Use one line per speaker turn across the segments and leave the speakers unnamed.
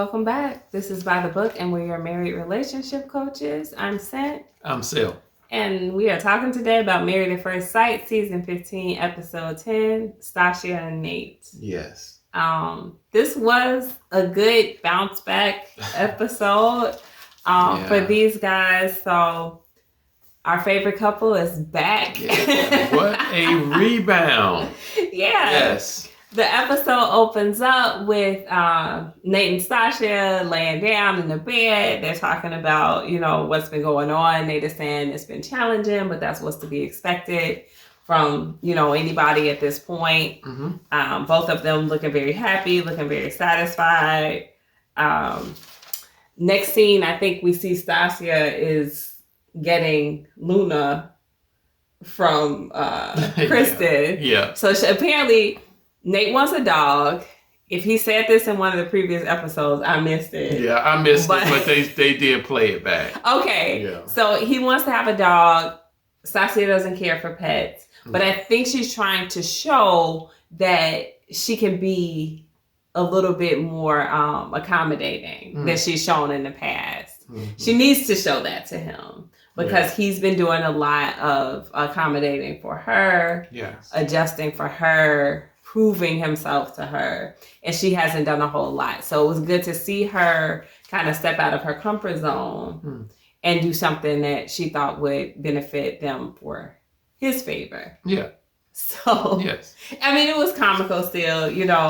welcome back. This is By the Book, and we're your married relationship coaches. I'm Scent.
I'm Sil.
And we are talking today about Married at First Sight, Season 15, Episode 10, Stacia and Nate.
Yes.
This was a good bounce back episode for these guys. So our favorite couple is back.
Yeah. What a rebound.
Yeah.
Yes.
The episode opens up with Nate and Stacia laying down in the bed. They're talking about, what's been going on. Nate is saying it's been challenging, but that's what's to be expected from, anybody at this point.
Mm-hmm.
Both of them looking very happy, looking very satisfied. Next scene, I think we see Stacia is getting Luna from Kristen.
Yeah.
So apparently Nate wants a dog. If he said this in one of the previous episodes, I missed it.
Yeah, I missed it, but they did play it back.
Okay.
Yeah.
So he wants to have a dog. Stacia doesn't care for pets. But I think she's trying to show that she can be a little bit more accommodating than she's shown in the past. Mm-hmm. She needs to show that to him because he's been doing a lot of accommodating for her, adjusting for her, proving himself to her, and she hasn't done a whole lot. So it was good to see her kind of step out of her comfort zone and do something that she thought would benefit them for his favor.
Yeah.
So, I mean, it was comical still,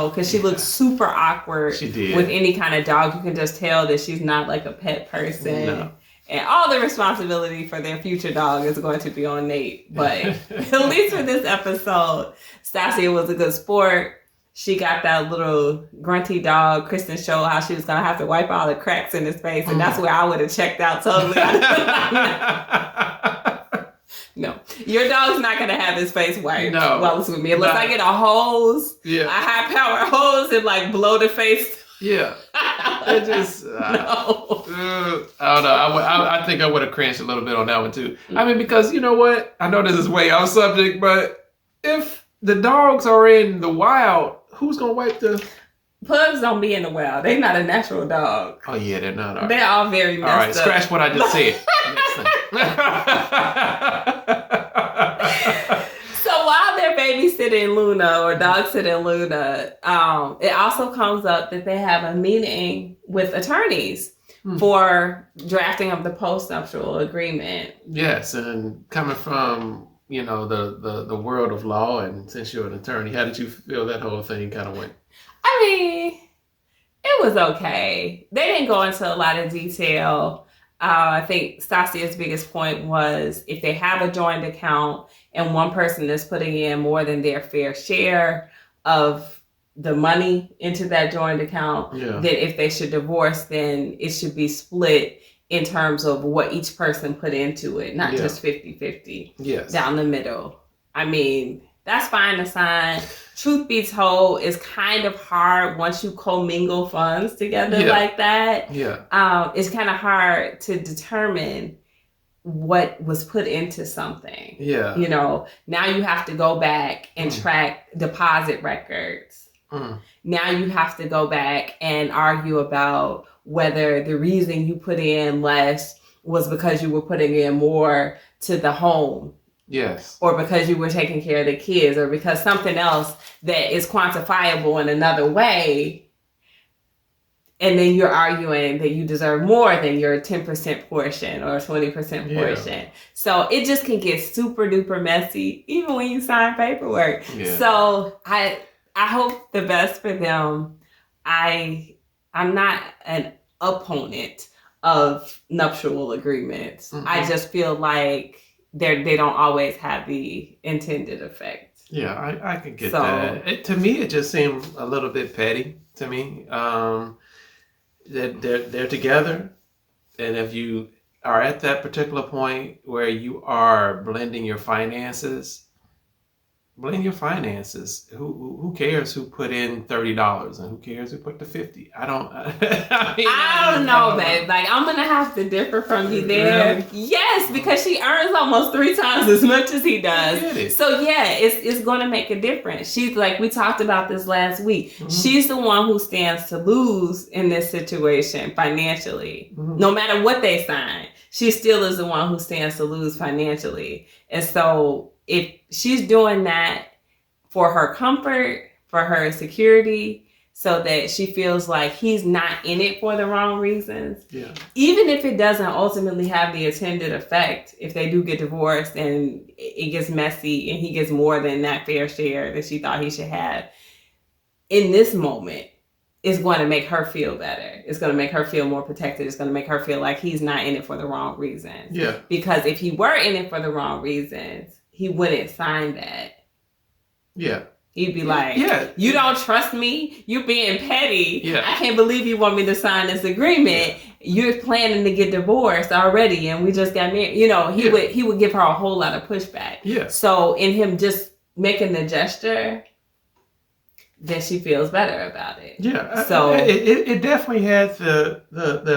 because she looked super awkward
she did.
With any kind of dog. You can just tell that she's not like a pet person.
No.
And all the responsibility for their future dog is going to be on Nate. But at least for this episode, Stacia was a good sport. She got that little grunty dog. Kristen showed how she was going to have to wipe all the cracks in his face. And that's where I would have checked out totally. No, your dog's not going to have his face wiped while it's with me. Unless I get a hose, a high-power hose, and blow the face.
Yeah. It just, no. I don't know. I think I would have cringed a little bit on that one too. I mean, because you know what? I know this is way off subject, but if the dogs are in the wild, who's going to wipe the...
Pugs don't be in the wild. They're not a natural dog.
Oh, yeah, they're not. All
they're all very messed up.
All right, scratch what I just said.
So while they're babysitting Luna or dog sitting Luna, it also comes up that they have a meeting with attorneys for drafting of the post-nuptial agreement.
Yes, and coming from, the world of law, and since you're an attorney, how did you feel that whole thing kind of went?
I mean, it was okay. They didn't go into a lot of detail. I think Stacia's biggest point was if they have a joint account and one person is putting in more than their fair share of the money into that joint account, then if they should divorce, then it should be split in terms of what each person put into it, not just 50-50 down the middle. I mean, that's fine to sign. Truth be told, it's kind of hard once you commingle funds together like that. Yeah. It's kind of hard to determine what was put into something. Yeah. Now you have to go back and track deposit records. Now you have to go back and argue about whether the reason you put in less was because you were putting in more to the home.
Yes.
Or because you were taking care of the kids, or because something else that is quantifiable in another way. And then you're arguing that you deserve more than your 10% portion or 20% portion. Yeah. So it just can get super duper messy, even when you sign paperwork. Yeah. So I hope the best for them. I'm not an opponent of nuptial agreements. Mm-hmm. I just feel like they don't always have the intended effect.
Yeah, I can get that. To me, it just seemed a little bit petty to me. They're together, and if you are at that particular point where you are blending your finances, blame your finances. Who cares who put in $30 and who cares who put the 50? I don't.
I don't know, babe. Like, I'm gonna have to differ from you there. Really? Yes, because she earns almost 3 times as much as he does. So yeah, it's going to make a difference. She's like, we talked about this last week. Mm-hmm. She's the one who stands to lose in this situation financially. Mm-hmm. No matter what they sign, she still is the one who stands to lose financially. And so if she's doing that for her comfort, for her security, so that she feels like he's not in it for the wrong reasons. Yeah. Even if it doesn't ultimately have the intended effect, if they do get divorced and it gets messy and he gets more than that fair share that she thought he should have, in this moment, it's going to make her feel better. It's going to make her feel more protected. It's going to make her feel like he's not in it for the wrong reasons. Yeah. Because if he were in it for the wrong reasons, he wouldn't sign that. Yeah. He'd be like, you don't trust me? You're being petty. Yeah. I can't believe you want me to sign this agreement. You're planning to get divorced already and we just got married. You know, he would give her a whole lot of pushback. Yeah. So in him just making the gesture, then she feels better about it. Yeah. So
it definitely had the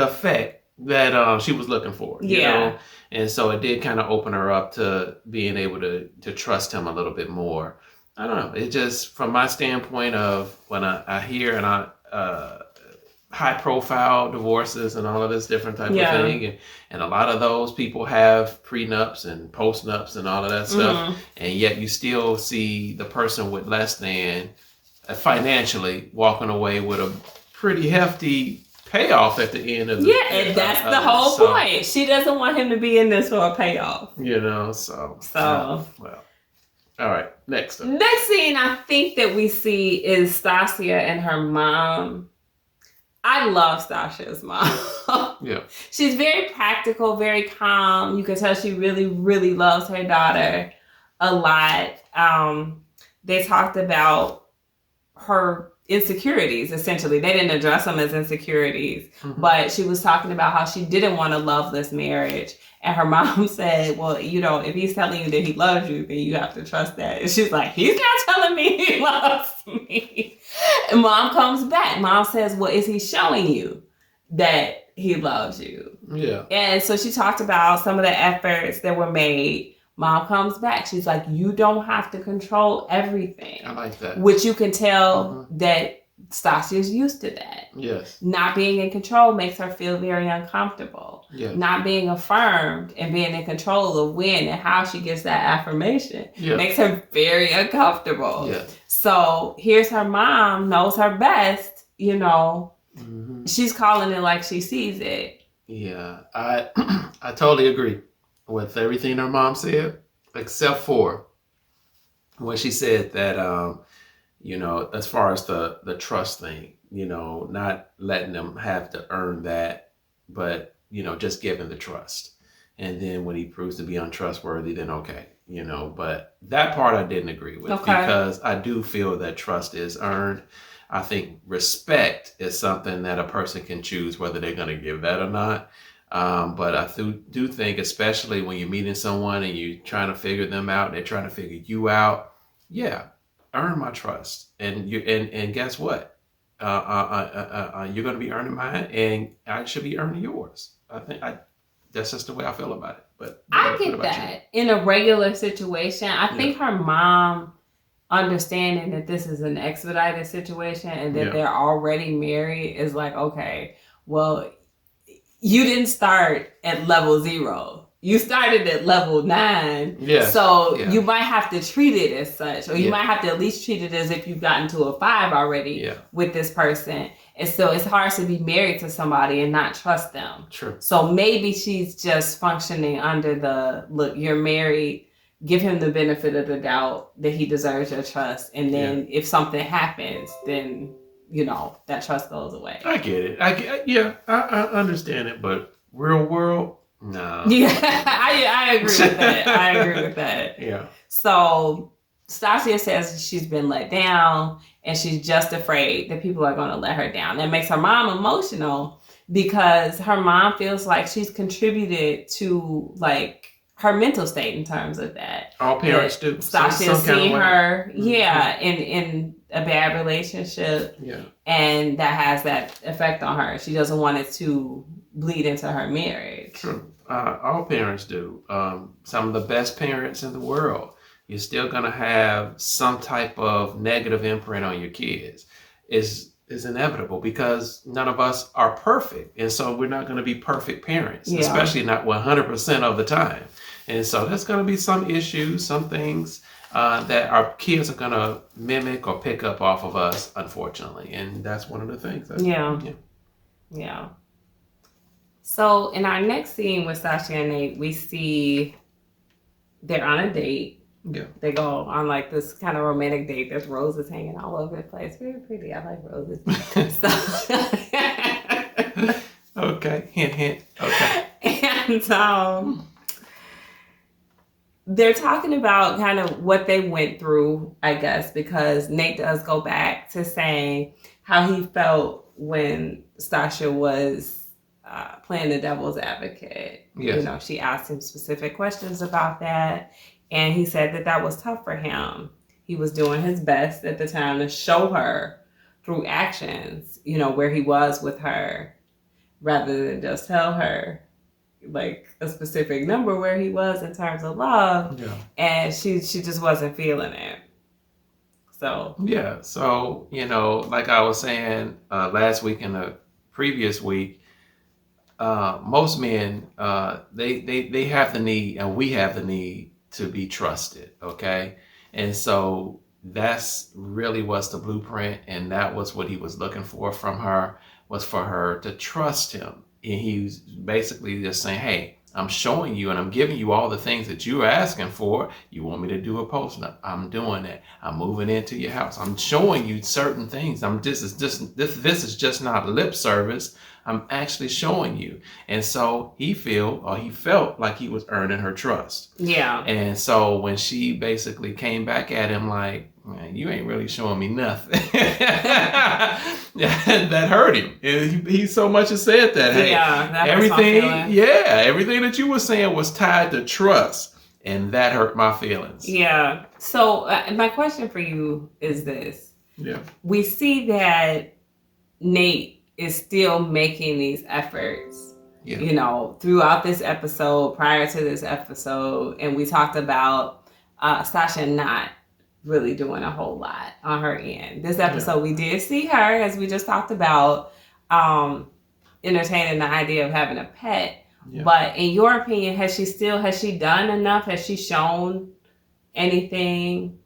effect that she was looking for. You know? And so it did kind of open her up to being able to trust him a little bit more. I don't know. It just, from my standpoint of when I hear high profile divorces and all of this different type of thing, and a lot of those people have prenups and post-nups and all of that stuff, and yet you still see the person with less than financially walking away with a pretty hefty payoff at the end of the
and that's the whole point. She doesn't want him to be in this for a payoff.
You know, so well. All right, next up.
Next scene I think that we see is Stacia and her mom. I love Stasia's mom. Yeah. She's very practical, very calm. You can tell she really, really loves her daughter a lot. They talked about her insecurities, essentially. They didn't address them as insecurities, but she was talking about how she didn't want a loveless marriage. And her mom said, well, you know, if he's telling you that he loves you, then you have to trust that. And she's like, he's not telling me he loves me. And mom comes back. Mom says, well, is he showing you that he loves you? Yeah. And so she talked about some of the efforts that were made. Mom comes back. She's like, you don't have to control everything.
I like that.
Which you can tell that Stasia's used to that. Yes. Not being in control makes her feel very uncomfortable. Yes. Not being affirmed and being in control of when and how she gets that affirmation makes her very uncomfortable. Yes. So here's her mom, knows her best, you know. Mm-hmm. She's calling it like she sees it.
Yeah, I totally agree with everything her mom said, except for when she said that, you know, as far as the trust thing, you know, not letting them have to earn that, but, you know, just giving the trust. And then when he proves to be untrustworthy, then okay, you know, but that part I didn't agree with because I do feel that trust is earned. I think respect is something that a person can choose whether they're going to give that or not. But I do think, especially when you're meeting someone and you're trying to figure them out, they're trying to figure you out. Yeah, earn my trust, and guess what? You're going to be earning mine, and I should be earning yours. I think that's just the way I feel about it. But
I get that in a regular situation. I think her mom understanding that this is an expedited situation and that they're already married is like, okay, well, you didn't start at level 0. You started at level 9. Yes. So you might have to treat it as such, or you might have to at least treat it as if you've gotten to a 5 already with this person. And so it's hard to be married to somebody and not trust them. True. So maybe she's just functioning under the, look, you're married, give him the benefit of the doubt that he deserves your trust. And then if something happens, then, you know, that trust goes away.
I get it. I understand it, but real world, no.
Yeah, I agree with that. I agree with that. Yeah. So Stacia says she's been let down and she's just afraid that people are going to let her down. That makes her mom emotional because her mom feels like she's contributed to like her mental state in terms of that.
All parents do.
Stacia seen her,
Mm-hmm.
in a bad relationship,
Yeah,
and that has that effect on her. She doesn't want it to bleed into her marriage.
true. All parents do. Some of the best parents in the world, you're still gonna have some type of negative imprint on your kids. Is inevitable because none of us are perfect, and so we're not going to be perfect parents, especially not 100% of the time. And so there's going to be some issues, some things that our kids are going to mimic or pick up off of us, unfortunately, and that's one of the things.
Yeah. So in our next scene with Stacia and Nate, we see they're on a date.
Yeah.
They go on like this kind of romantic date. There's roses hanging all over the place. Very pretty. I like roses.
Okay. Hint, hint. Okay.
And they're talking about kind of what they went through, I guess, because Nate does go back to saying how he felt when Stacia was playing the devil's advocate.
Yes.
You know, she asked him specific questions about that. And he said that was tough for him. He was doing his best at the time to show her through actions, you know, where he was with her, rather than just tell her like a specific number where he was in terms of love.
Yeah.
And she just wasn't feeling it. So
yeah. So, you know, like I was saying last week and the previous week, most men they have the need, and we have the need to be trusted, okay? And so that's really what's the blueprint, and that was what he was looking for from her, was for her to trust him. And he was basically just saying, hey, I'm showing you and I'm giving you all the things that you're asking for. You want me to do a post-nup? I'm doing it. I'm moving into your house. I'm showing you certain things. This is just not lip service. I'm actually showing you. And so he felt like he was earning her trust.
Yeah.
And so when she basically came back at him like, man, you ain't really showing me nothing. That hurt him. And he so much as said that. Hey,
that
everything that you were saying was tied to trust. And that hurt my feelings.
Yeah. So my question for you is this.
Yeah.
We see that Nate is still making these efforts, you know, throughout this episode, prior to this episode. And we talked about Stacia not really doing a whole lot on her end. This episode, we did see her, as we just talked about, entertaining the idea of having a pet. Yeah. But in your opinion, has she done enough? Has she shown anything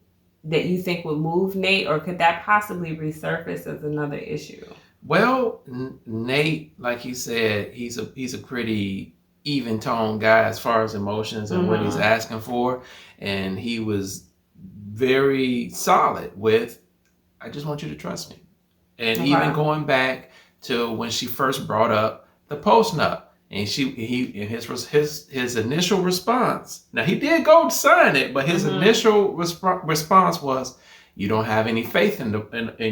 that you think would move Nate, or could that possibly resurface as another issue?
Well, Nate, like you said, he's a pretty even tone guy as far as emotions and what he's asking for, and he was very solid with, I just want you to trust me. And even going back to when she first brought up the post-nup, and his initial response. Now he did go sign it, but his initial response was, "You don't have any faith in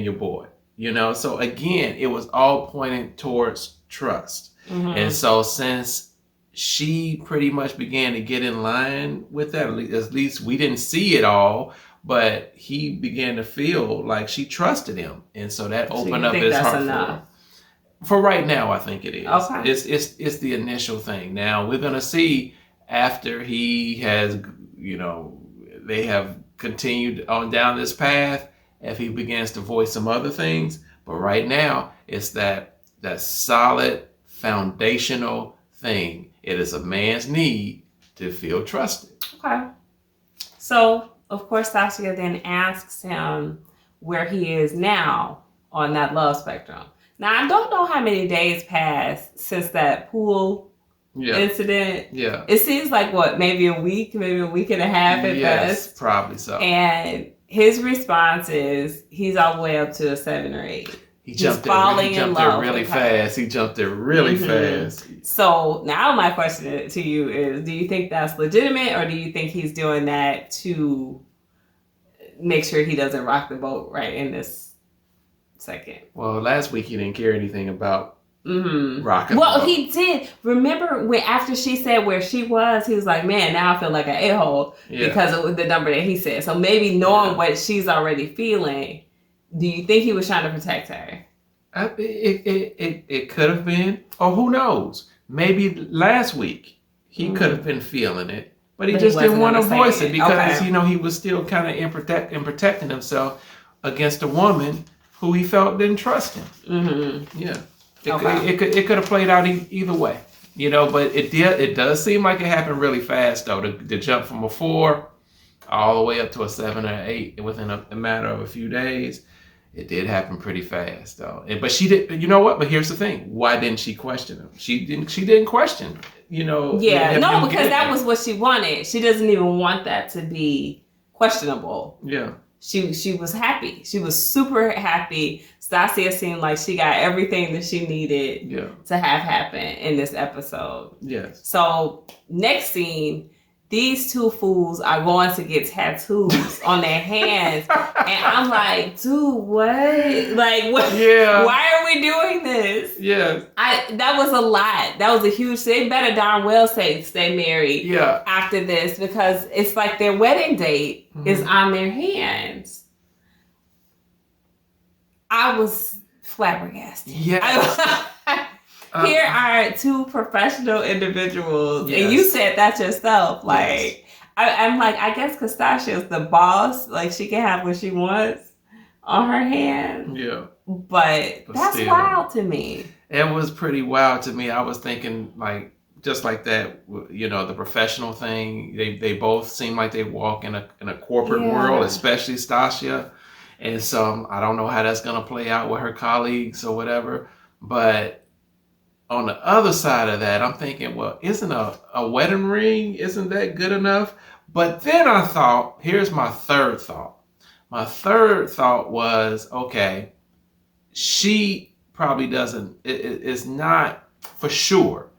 your boy." You know, so again, it was all pointing towards trust. And so since she pretty much began to get in line with that, at least we didn't see it all, but he began to feel like she trusted him, and so that opened up his heart for right now. I think it is. Okay. It's the initial thing. Now we're gonna see after he has, you know, they have continued on down this path, if he begins to voice some other things. But right now, it's that solid foundational thing. It is a man's need to feel trusted. Okay.
So, of course, Stacia then asks him where he is now on that love spectrum. Now, I don't know how many days passed since that pool incident. Yeah. It seems like, maybe a week and a half at best.
Yes, probably so.
And his response is he's all the way up to a 7 or 8.
He jumped there really fast. He jumped there really fast.
So now my question to you is, do you think that's legitimate, or do you think he's doing that to make sure he doesn't rock the boat right in this second?
Well, last week he didn't care anything about Rock and
Well,
roll.
he did. Remember when after she said where she was, he was like, "Man, now I feel like an a-hole because of the number that he said." So maybe knowing what she's already feeling, do you think he was trying to protect her?
It could have been, or who knows? Maybe last week he could have been feeling it, but he just didn't want to voice it because he was still kind of protecting himself against a woman who he felt didn't trust him. Yeah. It could have played out either way, but it does seem like it happened really fast though. The jump from a 4 all the way up to a 7 or an 8 within a matter of a few days. It did happen pretty fast though. But she did. You know what? But here's the thing: why didn't she question him? She didn't question.
Yeah, no, because that was what she wanted. She doesn't even want that to be questionable.
Yeah.
She was happy. She was super happy. Stacia seemed like she got everything that she needed to have happen in this episode.
Yes.
So next scene, these two fools are going to get tattoos on their hands. And I'm like, dude, what? Like, what?
Yeah.
Why are we doing this?
Yeah.
That was a lot. That was a huge thing. They better darn well stay married after this because it's like their wedding date is on their hands. I was flabbergasted.
Yeah.
Here are two professional individuals, and you said that yourself. Like, I'm like, I guess because Stacia's the boss, like she can have what she wants on her hand.
Yeah,
but that's still wild to me.
It was pretty wild to me. I was thinking, like, just like that, the professional thing. They both seem like they walk in a corporate world, especially Stacia, and so I don't know how that's gonna play out with her colleagues or whatever, but. On the other side of that, I'm thinking, well, isn't a wedding ring, isn't that good enough? But then I thought, here's my third thought. My third thought was, okay, she probably doesn't, it's not for sure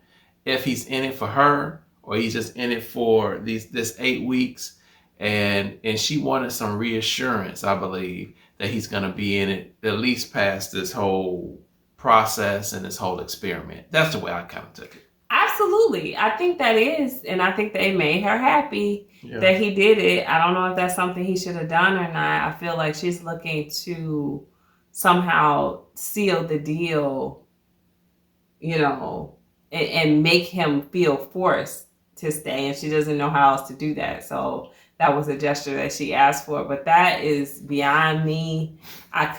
if he's in it for her or he's just in it for this 8 weeks. And she wanted some reassurance, I believe, that he's going to be in it at least past this whole process and this whole experiment. That's the way I kind of took it.
Absolutely. I think that is, and I think they made her happy that he did it. I don't know if that's something he should have done or not. I feel like she's looking to somehow seal the deal, and make him feel forced to stay, and she doesn't know how else to do that. So that was a gesture that she asked for, but that is beyond me. I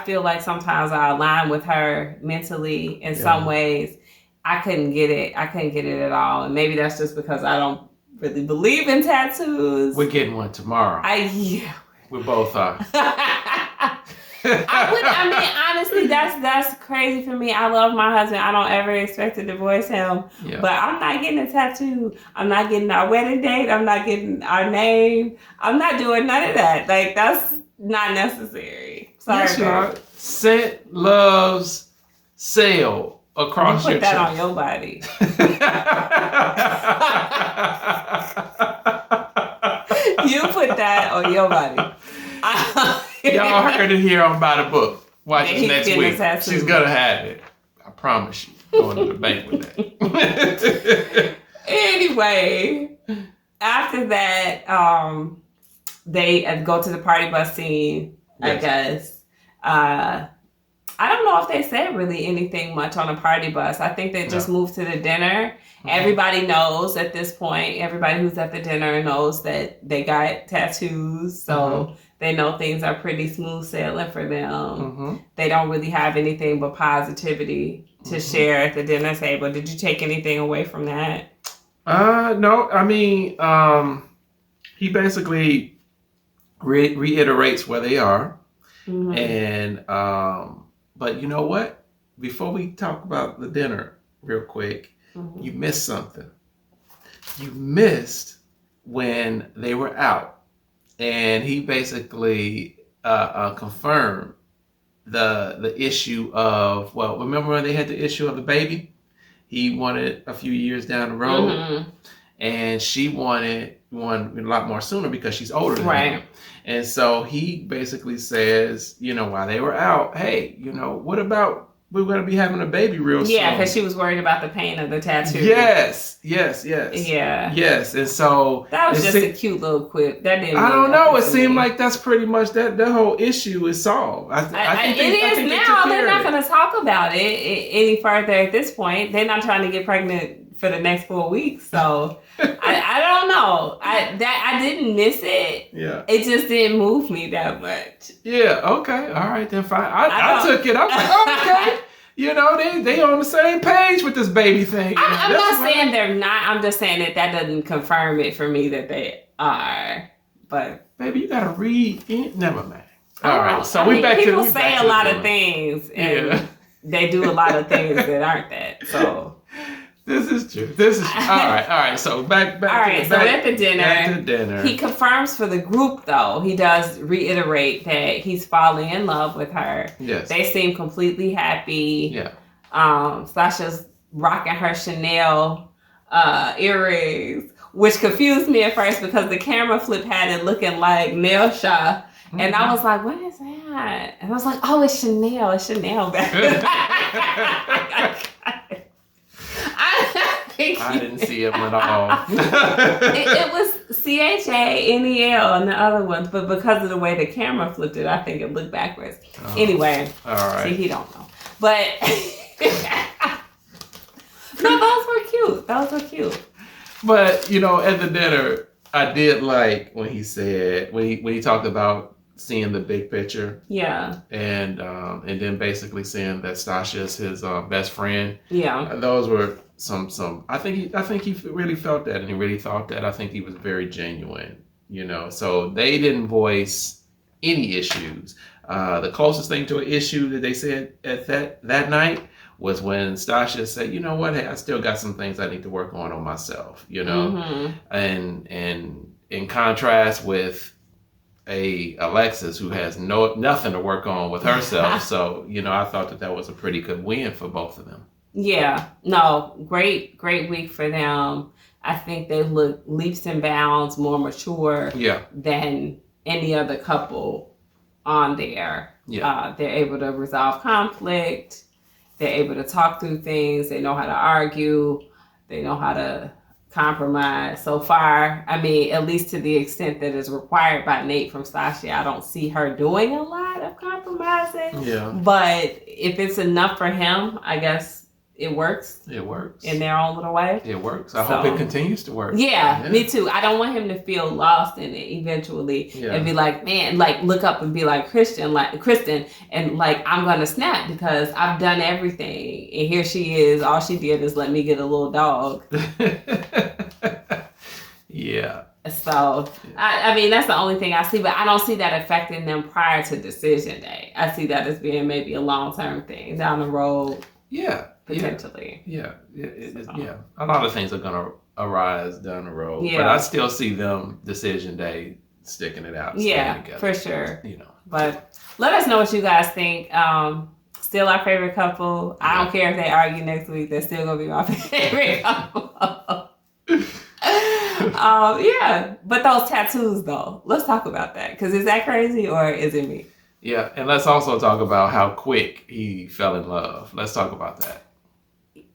feel like sometimes I align with her mentally in some ways. I couldn't get it. I couldn't get it at all. And maybe that's just because I don't really believe in tattoos.
We're getting one tomorrow. We both are.
Honestly, that's crazy for me. I love my husband. I don't ever expect to divorce him. Yeah. But I'm not getting a tattoo. I'm not getting our wedding date. I'm not getting our name. I'm not doing none of that. Like, that's not necessary. Sorry.
Yes, scent loves sail across your chest.
You put that on your body. You put that on your body.
Y'all heard it here on By the Book. Watch it next week. She's gonna have it. I promise you. Going to the bank with that.
Anyway, after that, they go to the party bus scene. Yes. I guess. I don't know if they said really anything much on a party bus. I think they just moved to the dinner. Mm-hmm. Everybody knows at this point. Everybody who's at the dinner knows that they got tattoos. So they know things are pretty smooth sailing for them. Mm-hmm. They don't really have anything but positivity to share at the dinner table. Did you take anything away from that?
No. I mean, he basically reiterates where they are. Mm-hmm. And, but you know what? Before we talk about the dinner real quick, you missed something. You missed when they were out. And he basically confirmed the issue of, well, remember when they had the issue of the baby? He wanted a few years down the road, and she wanted one a lot more sooner because she's older than him. And so he basically says, while they were out, hey, what about we're going to be having a baby real soon.
Yeah, because she was worried about the pain of the tattoo.
Yes.
Yeah.
Yes, and so
that was just a cute little quip. That didn't.
I don't know. It seemed like that's pretty much that whole issue is solved. I think
it is now. They're not going to talk about it any further at this point. They're not trying to get pregnant for the next 4 weeks. So I don't know. I didn't miss it.
Yeah.
It just didn't move me that much.
Yeah. Okay. All right. Then fine. I took it. I was like, oh, okay. You know, they on the same page with this baby thing.
I'm not saying they're not. I'm just saying that doesn't confirm it for me that they are. But
baby, you gotta read it. Never mind. All right. So we back to
people say a lot of things, and they do a lot of things that aren't that. So.
This is true. All right. So back.
All right. So at the dinner, he confirms for the group, though. He does reiterate that he's falling in love with her.
Yes.
They seem completely happy.
Yeah.
Sasha's rocking her Chanel earrings, which confused me at first because the camera flip had it looking like nail shop. Mm-hmm. And I was like, what is that? And I was like, oh, it's Chanel. It's Chanel back.
I didn't see him at all.
it was CHANEL and the other ones, but because of the way the camera flipped it, I think it looked backwards. Anyway,
all right.
See, he don't know. But no, those were cute. Those were cute.
But you know, at the dinner, I did like when he said when he talked about seeing the big picture.
Yeah.
And then basically saying that Stacia is his best friend.
Yeah.
Those were some. I think he really felt that, and he really thought that. I think he was very genuine. You know, so they didn't voice any issues. The closest thing to an issue that they said at that night was when Stacia said, "You know what? Hey, I still got some things I need to work on myself." You know, and in contrast with Alexis, who has nothing to work on with herself. So, you know, I thought that was a pretty good win for both of them. Yeah.
No, great week for them. I think they look leaps and bounds more mature than any other couple on there. Yeah. They're able to resolve conflict. They're able to talk through things. They know how to argue. They know how to compromise. So far, I mean, at least to the extent that is required by Nate from Stacia, I don't see her doing a lot of compromising.
Yeah.
But if it's enough for him, I guess it works.
It works.
In their own little way.
It works. I hope it continues to work.
Yeah, me too. I don't want him to feel lost in it eventually and be like, man, like look up and be like Kristen, and like I'm gonna snap because I've done everything. And here she is. All she did is let me get a little dog.
Yeah.
So, I mean, that's the only thing I see, but I don't see that affecting them prior to decision day. I see that as being maybe a long-term thing down the road.
Yeah.
Potentially.
Yeah. A lot of things are going to arise down the road. Yeah. But I still see them decision day sticking it out.
Yeah,
together.
For sure.
You know.
But let us know what you guys think. Still our favorite couple. I don't care if they argue next week. They're still going to be my favorite couple. But those tattoos though, let's talk about that, because is that crazy or is it me?
Yeah, and let's also talk about how quick he fell in love. Let's talk about that.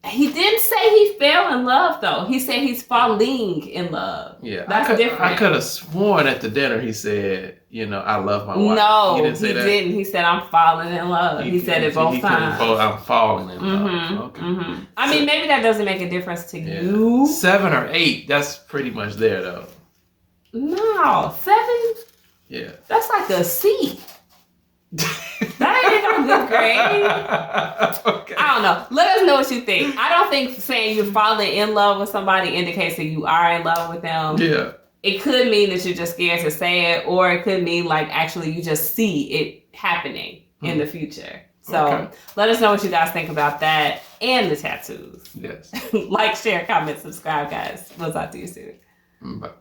He didn't say he fell in love though. He said he's falling in love.
Yeah,
that's different.
I could have sworn at the dinner he said, you know, I love my wife.
No, he didn't. He said I'm falling in love. He said it both times.
I'm falling in love. Okay.
Mm-hmm. I mean, maybe that doesn't make a difference to you.
7 or 8, that's pretty much there though.
No, 7.
Yeah,
that's like a C. That ain't no good grade. Okay. I don't know. Let us know what you think. I don't think saying you're falling in love with somebody indicates that you are in love with them.
Yeah.
It could mean that you're just scared to say it, or it could mean like actually you just see it happening in the future. So let us know what you guys think about that and the tattoos.
Yes.
Like, share, comment, subscribe, guys. We'll talk to you soon.
Bye.